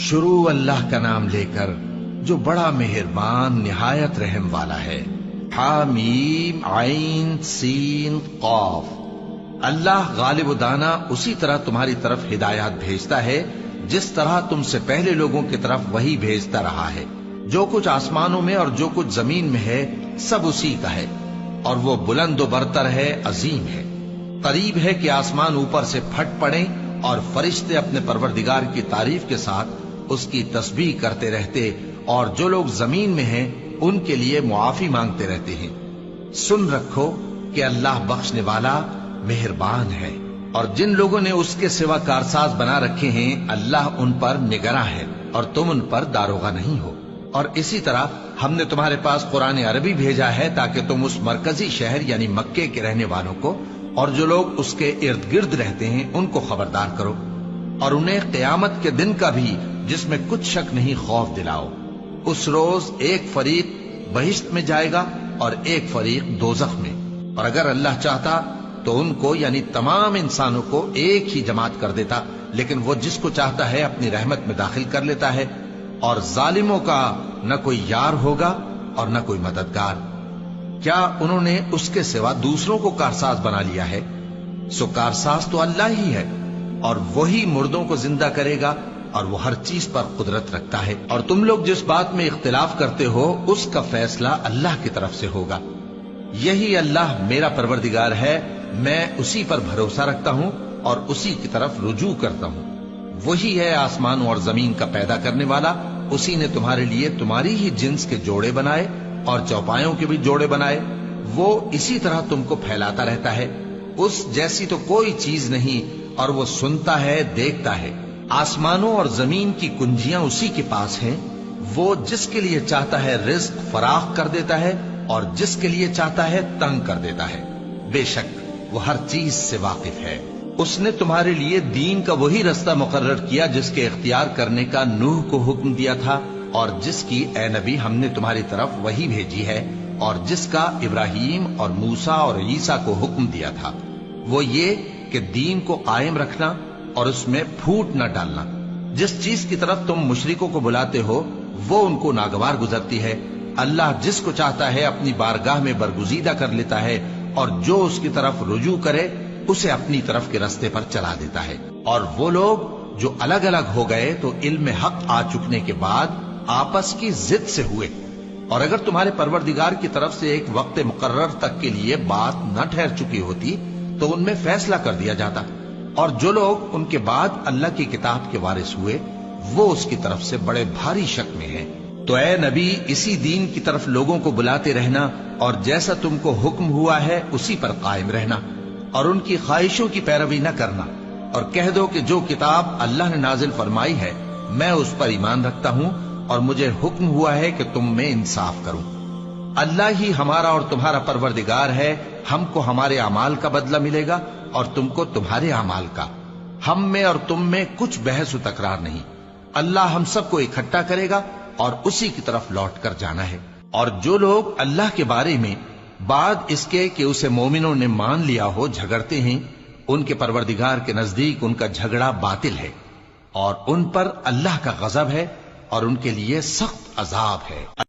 شروع اللہ کا نام لے کر جو بڑا مہربان نہایت رحم والا ہے۔ حامیم عین سین قاف۔ اللہ غالب و دانا اسی طرح تمہاری طرف ہدایات بھیجتا ہے جس طرح تم سے پہلے لوگوں کی طرف وہی بھیجتا رہا ہے۔ جو کچھ آسمانوں میں اور جو کچھ زمین میں ہے سب اسی کا ہے، اور وہ بلند و برتر ہے، عظیم ہے۔ قریب ہے کہ آسمان اوپر سے پھٹ پڑیں اور فرشتے اپنے پروردگار کی تعریف کے ساتھ اس کی تسبیح کرتے رہتے، اور جو لوگ زمین میں ہیں ان کے لیے معافی مانگتے رہتے ہیں۔ سن رکھو کہ اللہ بخشنے والا مہربان ہے، اور جن لوگوں نے اس کے سوا کارساز بنا رکھے ہیں اللہ ان پر نگراں ہے اور تم ان پر داروغہ نہیں ہو۔ اور اسی طرح ہم نے تمہارے پاس قرآن عربی بھیجا ہے تاکہ تم اس مرکزی شہر یعنی مکے کے رہنے والوں کو اور جو لوگ اس کے ارد گرد رہتے ہیں ان کو خبردار کرو، اور انہیں قیامت کے دن کا بھی جس میں کچھ شک نہیں خوف دلاؤ۔ اس روز ایک فریق بہشت میں جائے گا اور ایک فریق دوزخ میں، اور اگر اللہ چاہتا تو ان کو یعنی تمام انسانوں کو ایک ہی جماعت کر دیتا، لیکن وہ جس کو چاہتا ہے اپنی رحمت میں داخل کر لیتا ہے، اور ظالموں کا نہ کوئی یار ہوگا اور نہ کوئی مددگار۔ کیا انہوں نے اس کے سوا دوسروں کو کارساز بنا لیا ہے؟ سو کارساز تو اللہ ہی ہے، اور وہی مردوں کو زندہ کرے گا، اور وہ ہر چیز پر قدرت رکھتا ہے۔ اور تم لوگ جس بات میں اختلاف کرتے ہو اس کا فیصلہ اللہ کی طرف سے ہوگا۔ یہی اللہ میرا پروردگار ہے، میں اسی پر بھروسہ رکھتا ہوں اور اسی کی طرف رجوع کرتا ہوں۔ وہی ہے آسمانوں اور زمین کا پیدا کرنے والا، اسی نے تمہارے لیے تمہاری ہی جنس کے جوڑے بنائے اور چوپایوں کے بھی جوڑے بنائے۔ وہ اسی طرح تم کو پھیلاتا رہتا ہے، اس جیسی تو کوئی چیز نہیں، اور وہ سنتا ہے، دیکھتا ہے۔ آسمانوں اور زمین کی کنجیاں اسی کے پاس ہیں، وہ جس کے لیے چاہتا ہے رزق فراخ کر دیتا ہے اور جس کے لیے چاہتا ہے تنگ کر دیتا ہے۔ بے شک وہ ہر چیز سے واقف ہے۔ اس نے تمہارے لیے دین کا وہی رستہ مقرر کیا جس کے اختیار کرنے کا نوح کو حکم دیا تھا، اور جس کی اے نبی ہم نے تمہاری طرف وہی بھیجی ہے، اور جس کا ابراہیم اور موسیٰ اور عیسیٰ کو حکم دیا تھا۔ وہ یہ کہ دین کو قائم رکھنا اور اس میں پھوٹ نہ ڈالنا۔ جس چیز کی طرف تم مشرکوں کو بلاتے ہو وہ ان کو ناگوار گزرتی ہے۔ اللہ جس کو چاہتا ہے اپنی بارگاہ میں برگزیدہ کر لیتا ہے، اور جو اس کی طرف رجوع کرے اسے اپنی طرف کے رستے پر چلا دیتا ہے۔ اور وہ لوگ جو الگ الگ ہو گئے تو علم حق آ چکنے کے بعد آپس کی ضد سے ہوئے، اور اگر تمہارے پروردگار کی طرف سے ایک وقت مقرر تک کے لیے بات نہ ٹھہر چکی ہوتی تو ان میں فیصلہ کر دیا جاتا، اور جو لوگ ان کے بعد اللہ کی کتاب کے وارث ہوئے وہ اس کی طرف سے بڑے بھاری شک میں ہیں۔ تو اے نبی اسی دین کی طرف لوگوں کو بلاتے رہنا، اور جیسا تم کو حکم ہوا ہے اسی پر قائم رہنا، اور ان کی خواہشوں کی پیروی نہ کرنا، اور کہہ دو کہ جو کتاب اللہ نے نازل فرمائی ہے میں اس پر ایمان رکھتا ہوں، اور مجھے حکم ہوا ہے کہ تم میں انصاف کروں۔ اللہ ہی ہمارا اور تمہارا پروردگار ہے، ہم کو ہمارے اعمال کا بدلہ ملے گا اور تم کو تمہارے اعمال کا۔ ہم میں اور تم میں کچھ بحث و تکرار نہیں، اللہ ہم سب کو اکٹھا کرے گا اور اسی کی طرف لوٹ کر جانا ہے۔ اور جو لوگ اللہ کے بارے میں بعد اس کے کہ اسے مومنوں نے مان لیا ہو جھگڑتے ہیں، ان کے پروردگار کے نزدیک ان کا جھگڑا باطل ہے، اور ان پر اللہ کا غضب ہے اور ان کے لیے سخت عذاب ہے۔